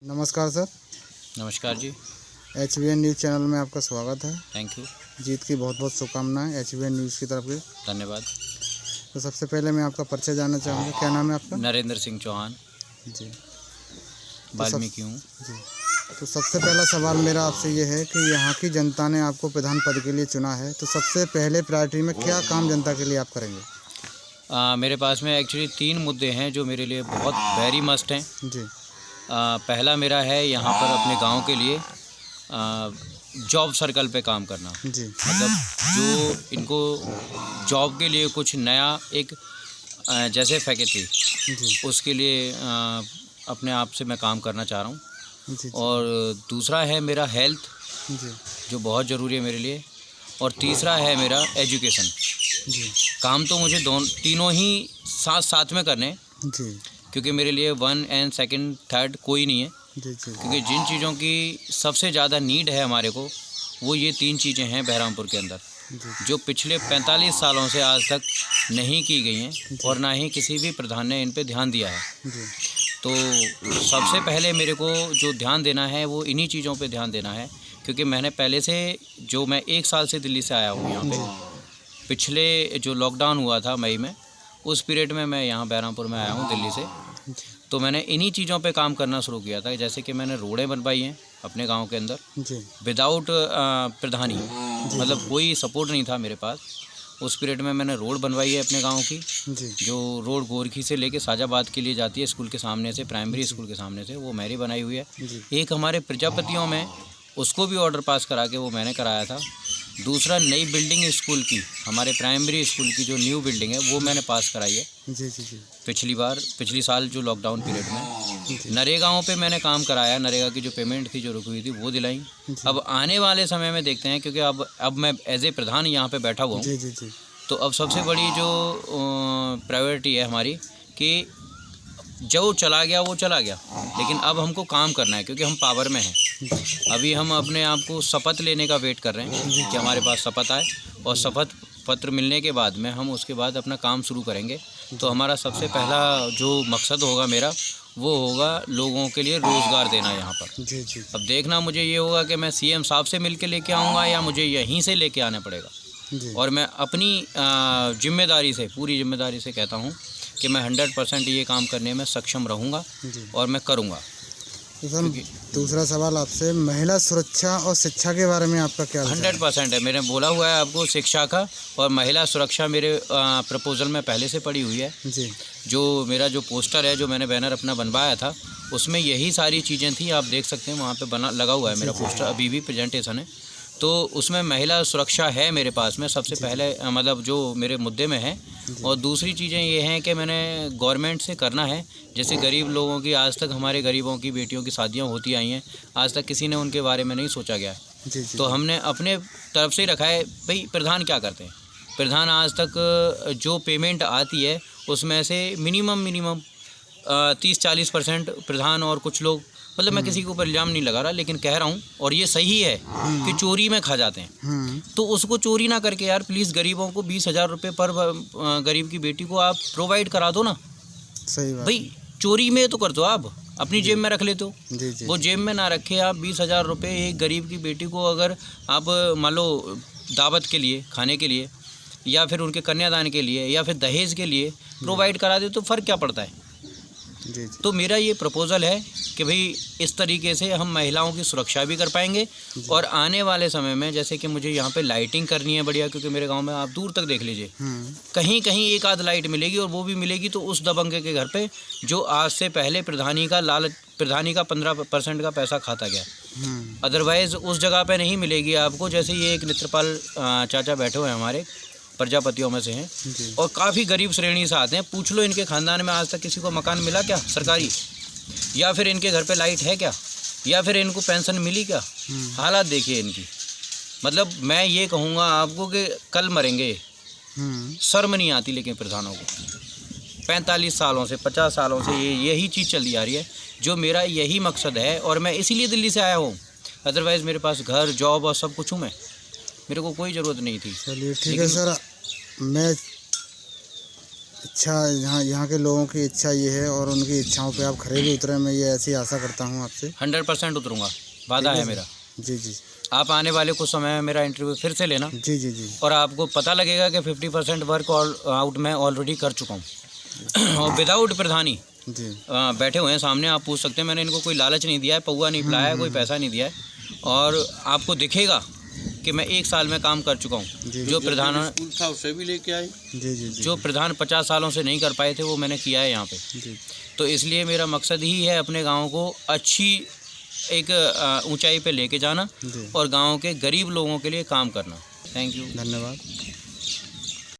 नमस्कार सर। नमस्कार जी। HBN news channel में आपका स्वागत है। Thank you. जीत की बहुत बहुत शुभकामनाएं HBN न्यूज़ की तरफ से। धन्यवाद। तो सबसे पहले मैं आपका परिचय जानना चाहूँगा, क्या नाम है आपका? नरेंद्र सिंह चौहान, जी। वाल्मीकि हूँ। जी। तो सबसे पहला सवाल मेरा आपसे ये है कि यहाँ की जनता ने आपको प्रधान पद के लिए चुना है, तो सबसे पहले प्रायोरिटी में क्या काम जनता के लिए आप करेंगे? मेरे पास में एक्चुअली 3 मुद्दे हैं जो मेरे लिए बहुत वेरी मस्ट हैं। जी। पहला मेरा है यहाँ पर अपने गांव के लिए जॉब सर्कल पे काम करना। जी। मतलब जो इनको जॉब के लिए कुछ नया एक जैसे फैक्ट्री, जी। उसके लिए अपने आप से मैं काम करना चाह रहा हूँ। जी। और दूसरा है मेरा हेल्थ, जी। जो बहुत ज़रूरी है मेरे लिए। और तीसरा है मेरा एजुकेशन। जी। काम तो मुझे तीनों ही साथ में करने, जी। क्योंकि मेरे लिए 1 एंड 2, 3 कोई नहीं है। जी। जी। क्योंकि जिन चीज़ों की सबसे ज़्यादा नीड है हमारे को, वो ये 3 चीज़ें हैं बहरामपुर के अंदर, जी। जो पिछले 45 सालों से आज तक नहीं की गई हैं और ना ही किसी भी प्रधान ने इन पे ध्यान दिया है। जी। तो सबसे पहले मेरे को जो ध्यान देना है वो इन्हीं चीज़ों पे ध्यान देना है, क्योंकि मैंने पहले से जो मैं 1 साल से दिल्ली से आया हूँ यहाँ पे। पिछले जो लॉकडाउन हुआ था मई में, उस पीरियड में मैं यहाँ बहरामपुर में आया हूँ दिल्ली से। तो मैंने इन्हीं चीज़ों पे काम करना शुरू किया था। जैसे कि मैंने रोडें बनवाई हैं अपने गांव के अंदर जी। विदाउट प्रधानी, मतलब कोई सपोर्ट नहीं था मेरे पास। उस पीरियड में मैंने रोड बनवाई है अपने गांव की, जी। जो रोड गोरखी से लेके साजाबाद के लिए जाती है, स्कूल के सामने से, प्राइमरी स्कूल के सामने से, वो मैंने बनाई हुई है। जी। एक हमारे प्रजापतियों में उसको भी ऑर्डर पास करा के वो मैंने कराया था। दूसरा, नई बिल्डिंग स्कूल की, हमारे प्राइमरी स्कूल की जो न्यू बिल्डिंग है, वो मैंने पास कराई है जी। जी। जी। पिछली साल जो लॉकडाउन पीरियड में। नरेगाओं पे मैंने काम कराया, नरेगा की जो पेमेंट थी जो रुकी हुई थी वो दिलाई। अब आने वाले समय में देखते हैं, क्योंकि अब मैं एज ए प्रधान यहाँ पे बैठा हुआ हूँ। जी। जी। जी। तो अब सबसे बड़ी जो प्रायोरिटी है हमारी कि जो चला गया वो चला गया, लेकिन अब हमको काम करना है, क्योंकि हम पावर में हैं। अभी हम अपने आप को शपथ लेने का वेट कर रहे हैं कि हमारे पास शपथ आए, और शपथ पत्र मिलने के बाद में हम उसके बाद अपना काम शुरू करेंगे। तो हमारा सबसे पहला जो मकसद होगा मेरा, वो होगा लोगों के लिए रोज़गार देना यहाँ पर। जी। जी। अब देखना मुझे ये होगा कि मैं CM साहब से मिल के लेके आऊँगा या मुझे यहीं से लेके आना पड़ेगा। जी। और मैं अपनी जिम्मेदारी से, पूरी जिम्मेदारी से कहता हूँ कि मैं 100% ये काम करने में सक्षम रहूँगा और मैं करूँगा। तो सर, दूसरा सवाल आपसे, महिला सुरक्षा और शिक्षा के बारे में आपका क्या विचार है? 100% है। मैंने बोला हुआ है आपको, शिक्षा का और महिला सुरक्षा मेरे प्रपोजल में पहले से पड़ी हुई है। जी। जो मेरा जो पोस्टर है, जो मैंने बैनर अपना बनवाया था, उसमें यही सारी चीज़ें थी। आप देख सकते हैं वहाँ पे लगा हुआ है मेरा पोस्टर, अभी भी प्रेजेंटेशन है। तो उसमें महिला सुरक्षा है मेरे पास में सबसे पहले, मतलब जो मेरे मुद्दे में है। और दूसरी चीज़ें ये हैं कि मैंने गवर्नमेंट से करना है, जैसे गरीब लोगों की, आज तक हमारे गरीबों की बेटियों की शादियां होती आई हैं, आज तक किसी ने उनके बारे में नहीं सोचा गया है। जी। जी। तो हमने अपने तरफ से रखा है, भाई प्रधान क्या करते हैं। प्रधान आज तक जो पेमेंट आती है उसमें से मिनिमम 30-40% प्रधान और कुछ लोग, मतलब मैं किसी के ऊपर इल्ज़ाम नहीं लगा रहा, लेकिन कह रहा हूँ, और ये सही है कि चोरी में खा जाते हैं। तो उसको चोरी ना करके यार प्लीज़ गरीबों को 20,000 रुपये पर गरीब की बेटी को आप प्रोवाइड करा दो ना। सही बात। भाई चोरी में तो कर दो, आप अपनी जेब में रख लेते हो। जी। जी। वो जेब में ना रखे, आप 20,000 रुपये एक गरीब की बेटी को अगर आप मान लो दावत के लिए, खाने के लिए, या फिर उनके कन्यादान के लिए, या फिर दहेज के लिए प्रोवाइड करा दे, तो फ़र्क क्या पड़ता है। जी। तो मेरा ये प्रपोज़ल है कि भाई इस तरीके से हम महिलाओं की सुरक्षा भी कर पाएंगे। और आने वाले समय में जैसे कि मुझे यहाँ पे लाइटिंग करनी है बढ़िया, क्योंकि मेरे गांव में आप दूर तक देख लीजिए, कहीं कहीं एक आध लाइट मिलेगी, और वो भी मिलेगी तो उस दबंगे के घर पे जो आज से पहले प्रधानी का 15% का पैसा खाता गया। अदरवाइज़ उस जगह पे नहीं मिलेगी आपको। जैसे ये एक नेत्रपाल चाचा बैठे हुए हैं, हमारे प्रजापतियों में से हैं, और काफ़ी गरीब श्रेणी से आते हैं। पूछ लो इनके ख़ानदान में आज तक किसी को मकान मिला क्या सरकारी, या फिर इनके घर पे लाइट है क्या, या फिर इनको पेंशन मिली क्या। हालात देखिए इनकी। मतलब मैं ये कहूँगा आपको कि कल मरेंगे। शर्म नहीं आती लेकिन प्रधानों को 45 सालों से, 50 सालों से यही चीज़ चली आ रही है। जो मेरा यही मकसद है, और मैं इसीलिए दिल्ली से आया हूँ। अदरवाइज़ मेरे पास घर, जॉब और सब कुछ हूँ मैं, मेरे को कोई ज़रूरत नहीं थी। चलिए ठीक है सर, मैं इच्छा यहाँ के लोगों की इच्छा ये है और उनकी इच्छाओं पे आप खरे भी उतरे, मैं ये ऐसी आशा करता हूँ आपसे। 100% उतरूँगा, वादा है मेरा। जी जी आप आने वाले कुछ समय में मेरा इंटरव्यू फिर से लेना। जी जी जी। और आपको पता लगेगा कि 50% वर्क आउट मैं ऑलरेडी कर चुका हूँ और विदाउट प्रधानी जी बैठे हुए हैं सामने, आप पूछ सकते हैं। मैंने इनको कोई लालच नहीं दिया है, पौवा नहीं पिलाया है, कोई पैसा नहीं दिया है। और आपको दिखेगा कि मैं 1 साल में काम कर चुका हूँ। जो प्रधान स्कूल था उसे भी लेके आए। जी जी जी। जो प्रधान 50 सालों से नहीं कर पाए थे वो मैंने किया है यहाँ पे। जी तो इसलिए मेरा मकसद ही है अपने गांव को अच्छी एक ऊंचाई पे लेके जाना जी। और गांव के गरीब लोगों के लिए काम करना। Thank you. धन्यवाद।